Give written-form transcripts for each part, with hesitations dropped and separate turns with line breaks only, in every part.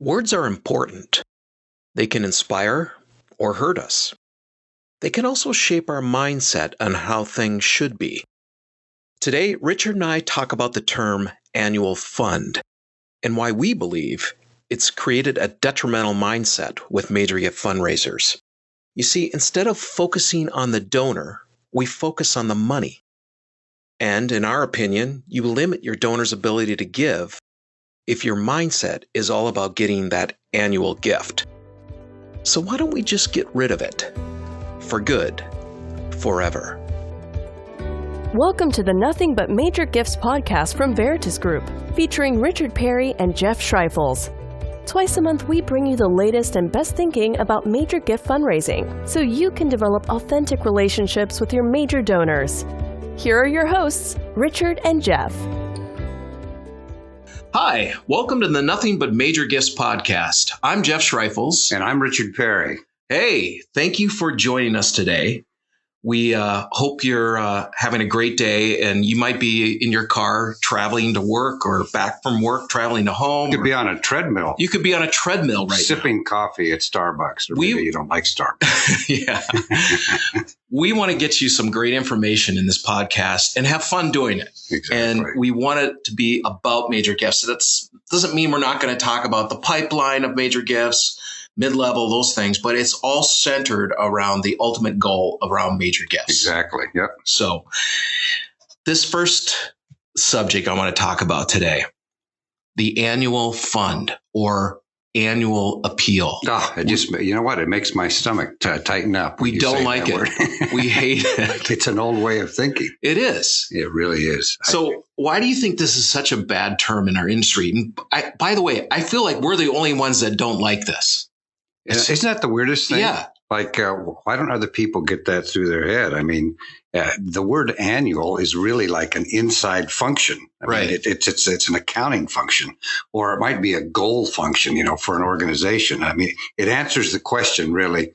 Words are important. They can inspire or hurt us. They can also shape our mindset on how things should be. Today, Richard and I talk about the term annual fund and why we believe it's created a detrimental mindset with major gift fundraisers. You see, instead of focusing on the donor, we focus on the money. And in our opinion, you limit your donor's ability to give if your mindset is all about getting that annual gift. So why don't we just get rid of it? For good. Forever.
Welcome to the Nothing But Major Gifts podcast from Veritas Group, featuring Richard Perry and Jeff Schreifels. Twice a month, we bring you the latest and best thinking about major gift fundraising, so you can develop authentic relationships with your major donors. Here are your hosts, Richard and Jeff.
Hi, welcome to the Nothing But Major Gifts podcast. I'm Jeff Schreifels.
And I'm Richard Perry.
Hey, thank you for joining us today. We hope you're having a great day, and you might be in your car traveling to work or back from work, traveling to home.
You could be on a treadmill.
You could be on a treadmill right
sipping coffee at Starbucks, or maybe you don't like Starbucks.
Yeah. We want to get you some great information in this podcast and have fun doing it.
Exactly.
And we want it to be about major gifts. So that doesn't mean we're not going to talk about the pipeline of major gifts, mid-level, those things, but it's all centered around the ultimate goal around major gifts.
Exactly. Yep.
So this first subject I want to talk about today, the annual fund or annual appeal.
Oh, you know what? It makes my stomach tighten up.
We don't like it. We hate it.
It's an old way of thinking.
It is.
It really is.
So why do you think this is such a bad term in our industry? And by the way, I feel like we're the only ones that don't like this.
Isn't that the weirdest thing?
Yeah.
Like, why don't other people get that through their head? I mean, the word annual is really like an inside function. I mean, it's an accounting function, or it might be a goal function, for an organization. I mean, it answers the question really,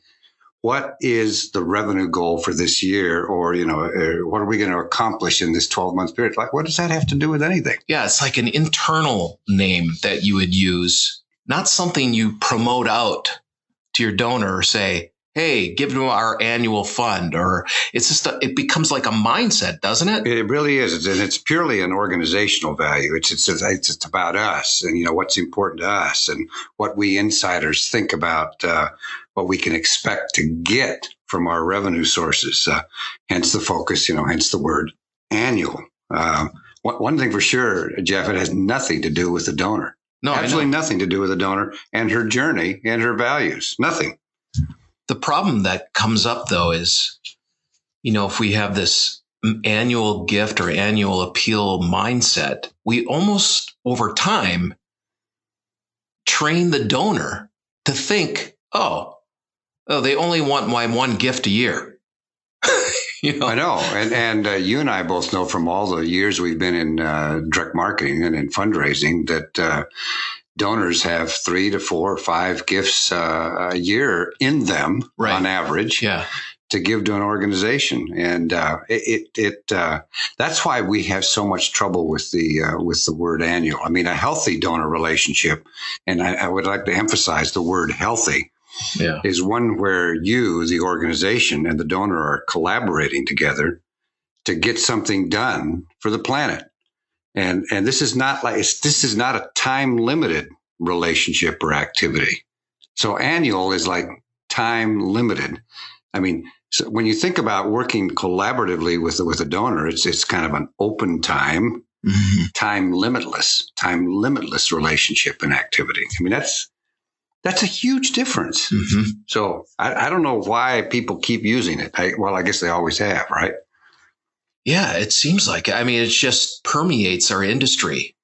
what is the revenue goal for this year? Or, what are we going to accomplish in this 12-month period? Like, what does that have to do with anything?
Yeah, it's like an internal name that you would use, not something you promote out to your donor or say, hey, give them our annual fund, or it's just it becomes like a mindset, doesn't it?
It really is, and it's purely an organizational value. It's about us, and what's important to us, and what we insiders think about what we can expect to get from our revenue sources. Hence the focus, hence the word annual. One thing for sure, Jeff, it has nothing to do with the donor.
No,
absolutely nothing to do with the donor and her journey and her values. Nothing.
The problem that comes up, though, is, if we have this annual gift or annual appeal mindset, we almost over time train the donor to think, oh, they only want my one gift a year.
I know. And you and I both know from all the years we've been in direct marketing and in fundraising that donors have 3 to 4 or 5 gifts a year in them on average to give to an organization. And that's why we have so much trouble with the word annual. I mean, a healthy donor relationship, and I would like to emphasize the word healthy, is one where you, the organization, and the donor are collaborating together to get something done for the planet. And this is not a time limited relationship or activity. So annual is like time limited. I mean, so when you think about working collaboratively with a donor, it's kind of an open time, time limitless relationship and activity. I mean, that's a huge difference. Mm-hmm. So I don't know why people keep using it. I guess they always have, right?
Yeah, it seems like it. I mean, it just permeates our industry.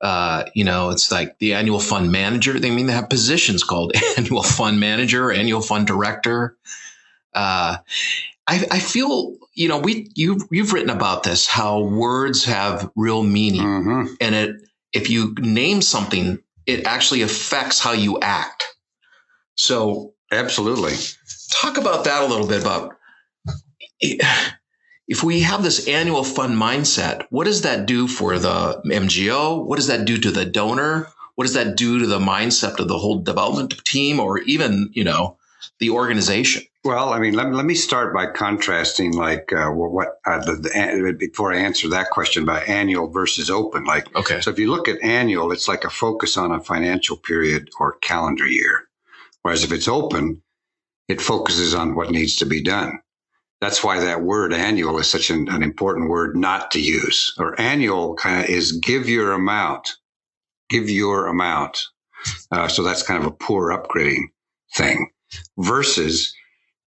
It's like the annual fund manager. They have positions called annual fund manager, annual fund director. I feel, you've written about this, how words have real meaning. Mm-hmm. And if you name something, it actually affects how you act. So
absolutely.
Talk about that a little bit about if we have this annual fund mindset, what does that do for the MGO? What does that do to the donor? what does that do to the mindset of the whole development team or even, the organization?
Well, I mean, let me start by contrasting before I answer that question by annual versus open.
Okay.
So if you look at annual, it's like a focus on a financial period or calendar year. Whereas if it's open, it focuses on what needs to be done. That's why that word annual is such an important word not to use. Or annual kind of is give your amount. So that's kind of a poor upgrading thing versus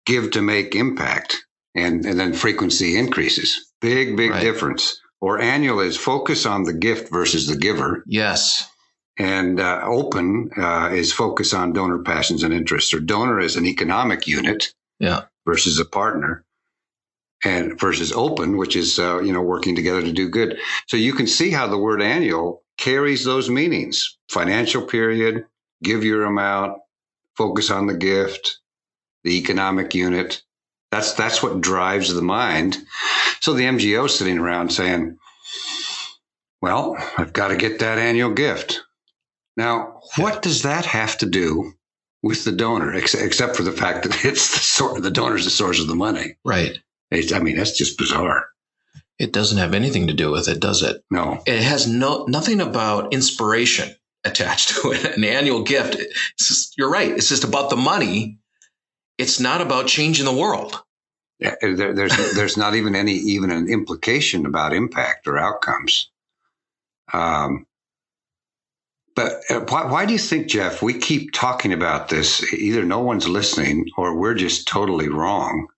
give to make impact. And then frequency increases. Big right. difference. Or annual is focus on the gift versus the giver.
Yes.
And open is focus on donor passions and interests. Or donor is an economic unit versus a partner. And versus open, which is, working together to do good. So you can see how the word annual carries those meanings. Financial period, give your amount, focus on the gift, the economic unit. That's what drives the mind. So the MGO is sitting around saying, well, I've got to get that annual gift. Now, what does that have to do with the donor, except for the fact that the donor's the source of the money?
Right.
That's just bizarre.
It doesn't have anything to do with it, does it?
No.
It has nothing about inspiration attached to it. An annual gift. You're right. It's just about the money. It's not about changing the world.
Yeah, there's not even an implication about impact or outcomes. But why do you think, Jeff, we keep talking about this? Either no one's listening or we're just totally wrong.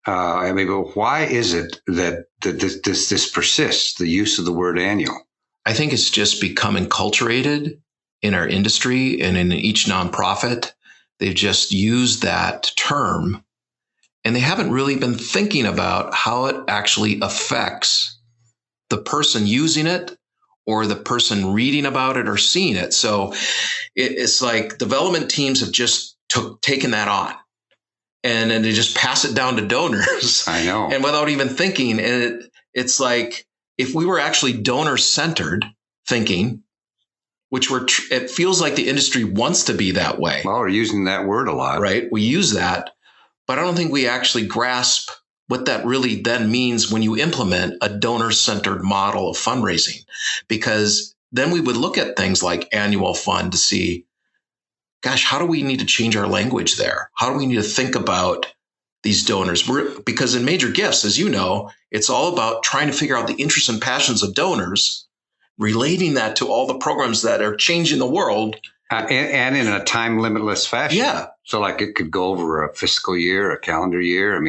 But why is it that this persists, the use of the word annual?
I think it's just become enculturated in our industry and in each nonprofit. They've just used that term, and they haven't really been thinking about how it actually affects the person using it or the person reading about it or seeing it. So it's like development teams have just taken that on. And then they just pass it down to donors.
I know.
And without even thinking. And it's like if we were actually donor-centered thinking, which it feels like the industry wants to be that way.
Well, we're using that word a lot.
Right. We use that. But I don't think we actually grasp what that really then means when you implement a donor-centered model of fundraising. Because then we would look at things like annual fund to see, gosh, how do we need to change our language there? How do we need to think about these donors? Because in major gifts, as you know, it's all about trying to figure out the interests and passions of donors, relating that to all the programs that are changing the world.
And in a time limitless fashion.
Yeah.
So like it could go over a fiscal year, a calendar year.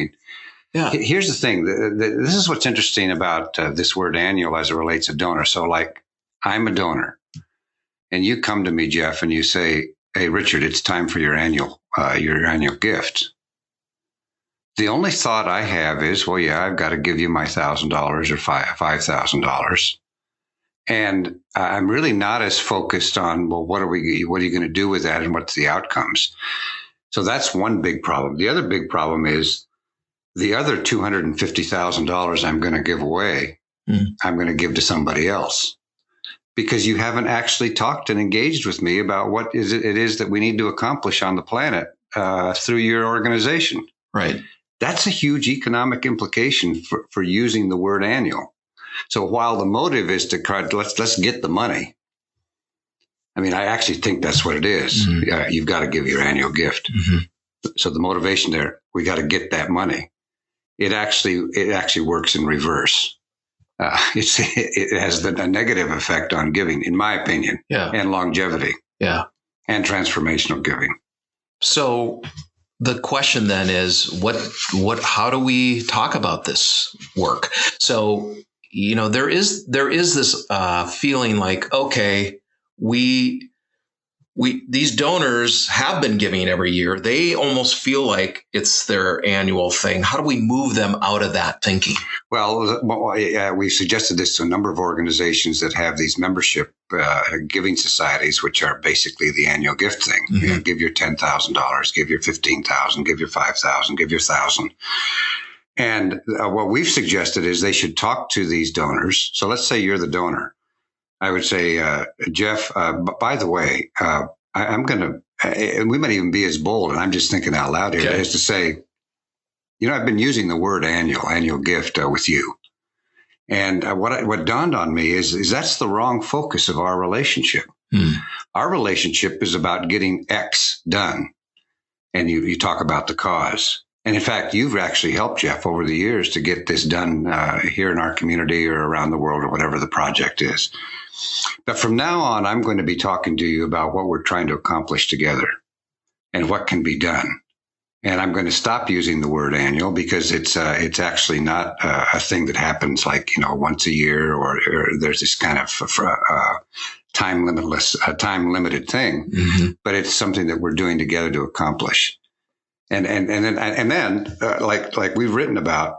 Here's the thing. This is what's interesting about this word annual as it relates to donor. So like I'm a donor and you come to me, Jeff, and you say, hey, Richard, it's time for your annual gift. The only thought I have is, well, yeah, I've got to give you my $1,000 or $5,000. And I'm really not as focused on, well, what are you going to do with that and what's the outcomes? So that's one big problem. The other big problem is the other $250,000 I'm going to give away, I'm going to give to somebody else. Because you haven't actually talked and engaged with me about what it is that we need to accomplish on the planet through your organization.
Right.
That's a huge economic implication for using the word annual. So while the motive is to let's get the money, I actually think that's what it is. Mm-hmm. You've got to give your annual gift. Mm-hmm. So the motivation there, we got to get that money. It actually works in reverse. It has a negative effect on giving, in my opinion, and longevity, and transformational giving.
So the question then is, how do we talk about this work? So, there is this feeling like, okay, these donors have been giving every year. They almost feel like it's their annual thing. How do we move them out of that thinking?
Well, we suggested this to a number of organizations that have these membership giving societies, which are basically the annual gift thing. Mm-hmm. Give your $10,000, give your $15,000, give your $5,000, give your $1,000. And what we've suggested is they should talk to these donors. So let's say you're the donor. I would say, Jeff, by the way, I'm going to, and we might even be as bold, and I'm just thinking out loud here, is to say, I've been using the word annual gift with you. And what dawned on me is that's the wrong focus of our relationship. Our relationship is about getting X done. And you talk about the cause. And in fact, you've actually helped, Jeff, over the years to get this done here in our community or around the world or whatever the project is. But from now on, I'm going to be talking to you about what we're trying to accomplish together and what can be done. And I'm going to stop using the word annual because it's actually not a thing that happens like, once a year or there's this kind of time limited thing, but it's something that we're doing together to accomplish. And then like we've written about,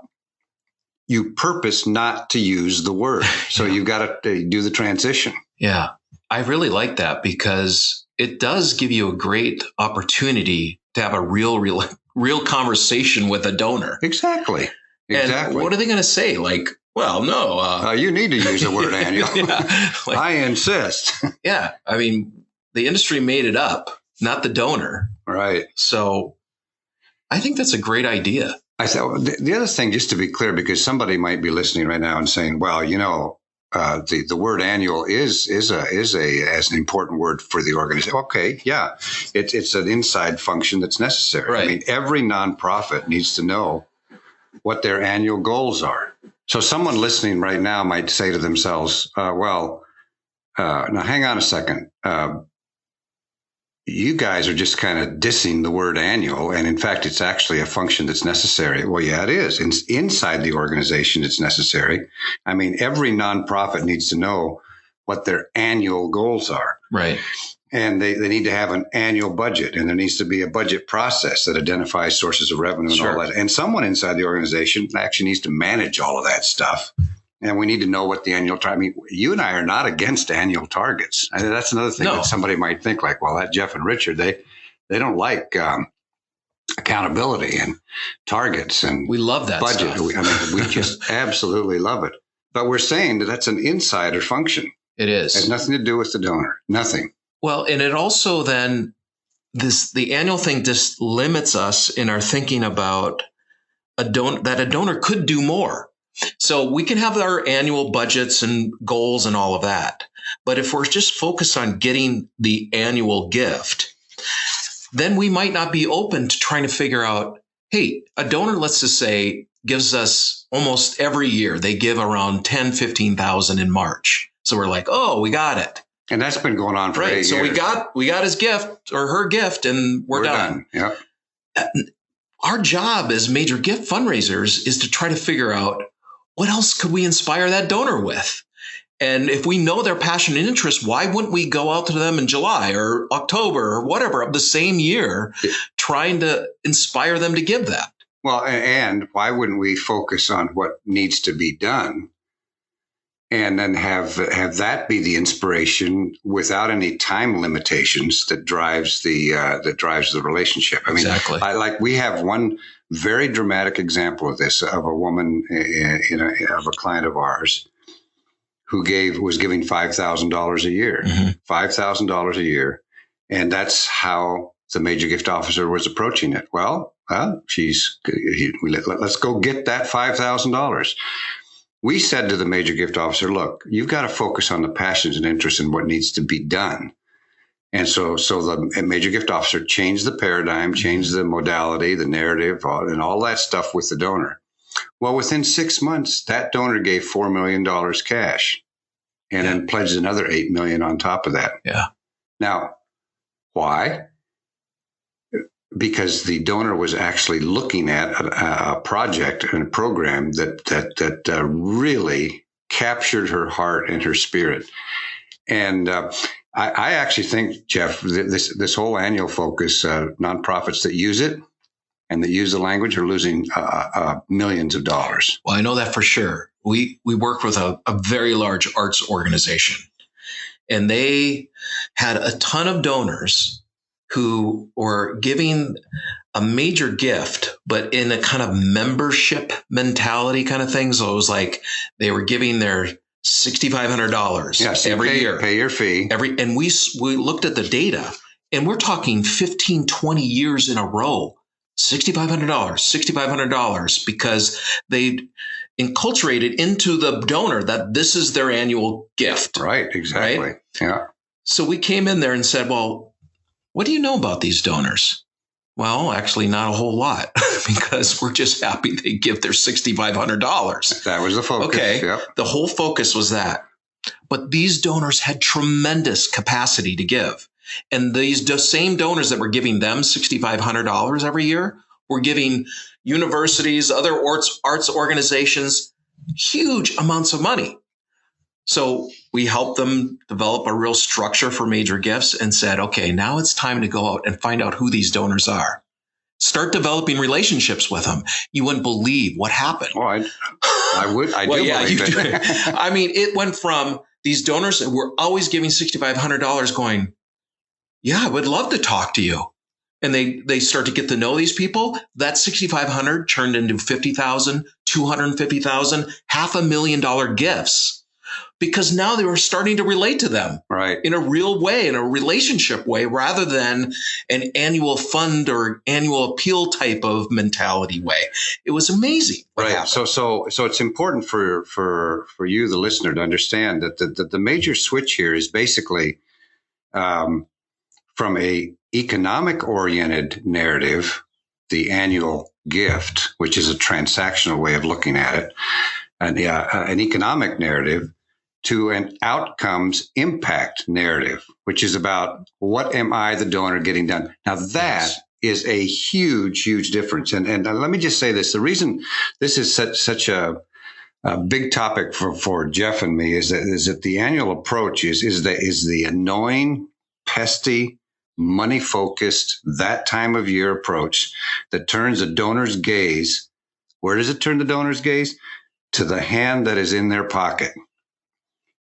you purpose not to use the word. So you've got to do the transition.
Yeah, I really like that because it does give you a great opportunity to have a real conversation with a donor.
Exactly.
And what are they going to say? Like, well, no.
You need to use the word annual. I insist.
Yeah. I mean, the industry made it up, not the donor.
Right.
So I think that's a great idea.
I thought the other thing, just to be clear, because somebody might be listening right now and saying, well, the word annual is an important word for the organization. Okay, yeah, it's an inside function that's necessary.
Right.
I mean, every nonprofit needs to know what their annual goals are. So someone listening right now might say to themselves, now hang on a second. You guys are just kind of dissing the word annual. And in fact, it's actually a function that's necessary. Well, yeah, it is. Inside the organization, it's necessary. I mean, every nonprofit needs to know what their annual goals are.
Right.
And they need to have an annual budget. And there needs to be a budget process that identifies sources of revenue and all that. And someone inside the organization actually needs to manage all of that stuff. And we need to know what the annual target. I mean, you and I are not against annual targets. I mean, that's another thing that somebody might think like, well, that Jeff and Richard, they don't like accountability and targets and
we love that
budget.
Stuff.
We just absolutely love it. But we're saying that that's an insider function.
It is.
It has nothing to do with the donor. Nothing.
Well, and it also then the annual thing just limits us in our thinking about that a donor could do more. So we can have our annual budgets and goals and all of that. But if we're just focused on getting the annual gift, then we might not be open to trying to figure out, hey, a donor, let's just say, gives us almost every year. They give around 10, 15,000 in March. So we're like, oh, we got it.
And that's been going on for 8 years.
So we got his gift or her gift and we're done.
Yep.
Our job as major gift fundraisers is to try to figure out, what else could we inspire that donor with? And if we know their passion and interest, why wouldn't we go out to them in July or October or whatever of the same year, trying to inspire them to give that?
Well, and why wouldn't we focus on what needs to be done and then have that be the inspiration without any time limitations that drives the relationship? I mean,
exactly.
We have one very dramatic example of this, of a woman of a client of ours who was giving $5,000 a year, $5,000 a year. And that's how the major gift officer was approaching it. Well, let's go get that $5,000. We said to the major gift officer, look, you've got to focus on the passions and interests and what needs to be done. And so the major gift officer changed the paradigm, changed the modality, the narrative, and all that stuff with the donor. Well, within 6 months, that donor gave $4 million cash and then pledged another $8 million on top of that.
Yeah.
Now, why? Because the donor was actually looking at a project and a program that really captured her heart and her spirit. And I actually think, Jeff, this whole annual focus, nonprofits that use it and that use the language are losing millions of dollars.
Well, I know that for sure. We work with a very large arts organization, and they had a ton of donors who were giving a major gift, but in a kind of membership mentality kind of thing. So it was like they were giving their $6,500 every year.
Pay your fee.
And we looked at the data, and we're talking 15, 20 years in a row. $6,500, because they enculturated into the donor that this is their annual gift.
Right, exactly.
Right?
Yeah.
So we came in there and said, well, what do you know about these donors? Well, actually not a whole lot, because we're just happy they give their $6,500.
That was the focus.
Okay.
Yep.
The whole focus was that. But these donors had tremendous capacity to give. And these same donors that were giving them $6,500 every year were giving universities, other arts organizations, huge amounts of money. So we helped them develop a real structure for major gifts and said, okay, now it's time to go out and find out who these donors are. Start developing relationships with them. You wouldn't believe what happened.
Well, I would. I
well,
do
yeah,
believe
you
it.
do. I mean, it went from these donors that were always giving $6,500 going, yeah, I would love to talk to you. And they start to get to know these people. That $6,500 turned into $50,000, $250,000, $500,000 gifts. Because now they were starting to relate to them in a real way, in a relationship way, rather than an annual fund or annual appeal type of mentality way. It was amazing.
Right. So it's important for you, the listener, to understand that the major switch here is basically from a economic oriented narrative, the annual gift, which is a transactional way of looking at it, and an economic narrative, to an outcomes impact narrative, which is about what am I, the donor, getting done. Now that is a huge, huge difference. And let me just say this: the reason this is such a big topic for Jeff and me is that the annual approach is the annoying, pesty, money focused, that time of year approach that turns a donor's gaze. Where does it turn the donor's gaze? To the hand that is in their pocket.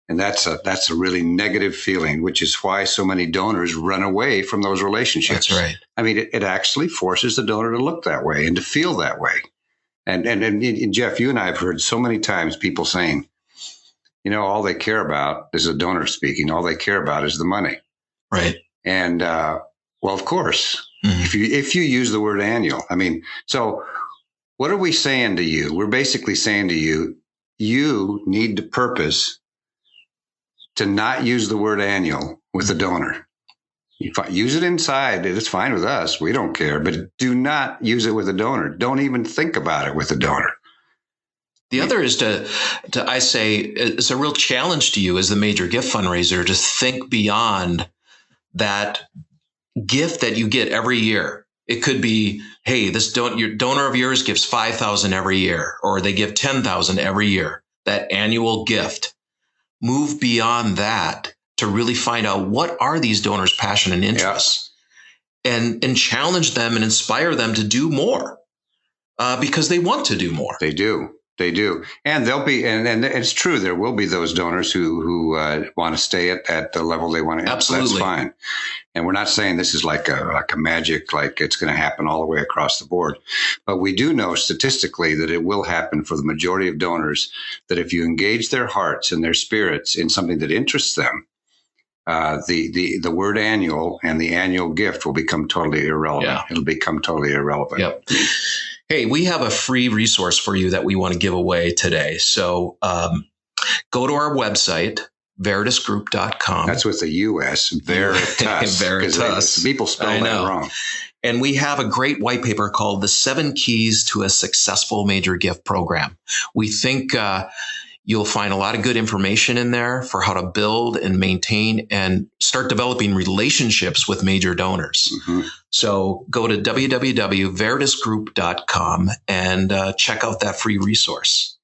And that's a really negative feeling, which is why so many donors run away from those relationships.
That's right.
I mean, it actually forces the donor to look that way and to feel that way. And Jeff, you and I have heard so many times people saying, all they care about, this is a donor speaking, all they care about is the money.
Right.
And well, of course, if you use the word annual, I mean, so what are we saying to you? We're basically saying to you, you need to purpose to not use the word annual with a donor. You use it inside. It's fine with us. We don't care. But do not use it with a donor. Don't even think about it with a donor.
The other is I say, it's a real challenge to you as the major gift fundraiser to think beyond that gift that you get every year. It could be, hey, your donor of yours gives $5,000 every year, or they give $10,000 every year. That annual gift. Move beyond that to really find out what are these donors' passion and interests, and challenge them and inspire them to do more because they want to do more.
They do. And there'll be, and it's true, there will be those donors who want to stay at the level they want to.
Absolutely.
That's fine. And we're not saying this is like a magic, like it's going to happen all the way across the board. But we do know statistically that it will happen for the majority of donors, that if you engage their hearts and their spirits in something that interests them, the word annual and the annual gift will become totally irrelevant. Yeah. It'll become totally irrelevant.
Yep. Hey, we have a free resource for you that we want to give away today. So go to our website, veritasgroup.com.
That's with the U.S. Veritas.
Veritas.
People spell that wrong.
And we have a great white paper called The 7 Keys to a Successful Major Gift Program. We think you'll find a lot of good information in there for how to build and maintain and start developing relationships with major donors. Mm-hmm. So go to www.veritasgroup.com and check out that free resource.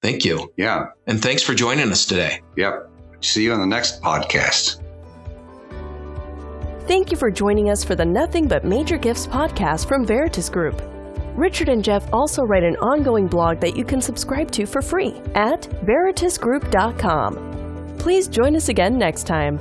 Thank you.
Yeah.
And thanks for joining us today.
Yep. See you on the next podcast.
Thank you for joining us for the Nothing But Major Gifts podcast from Veritas Group. Richard and Jeff also write an ongoing blog that you can subscribe to for free at veritasgroup.com. Please join us again next time.